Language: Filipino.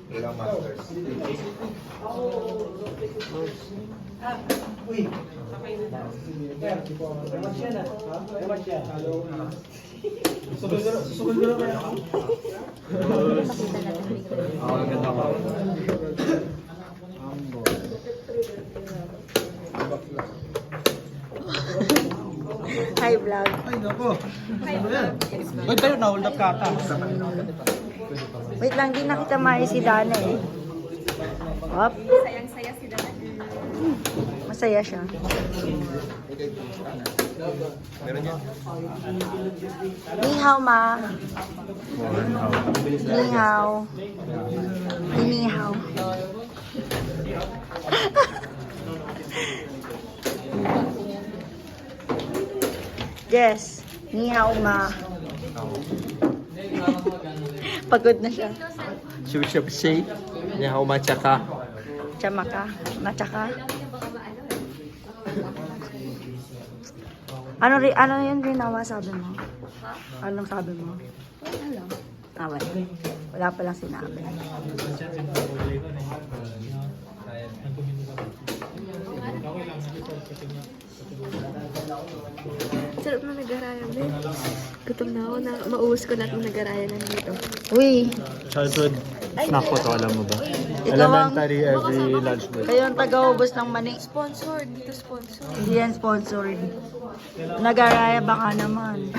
Ilang masters. Uy. Susukol ko na ako. Ang ganda ko. Hi vlog. Ay, nako. Ba't tayo na-hold up ka ata? Wait lang, di nakita maaari si Dana eh. Hop. Sayang-saya si Dana. Masaya siya. Meron yan. Ni hao ma. Ni hao. Ni hao. Yes. Ni hao ma. Pagod na siya. Shushabshay. Niyahaw machaka. Chamaka. Machaka. Ano yun Rinawa sabi mo? Anong sabi mo? Wala. Wala. Wala palang sinabi. Sarap na nag-arayan eh. Gutom na ako na mauus ko natin nag-arayan lang dito. Uy, Childhood snack ko to, alam mo ba? ikaw ang, Elementary every lunch break. kayo ang taga-ubos ng mani. Sponsored. Dito sponsored. Hindi yan sponsored. Nag-araya baka naman.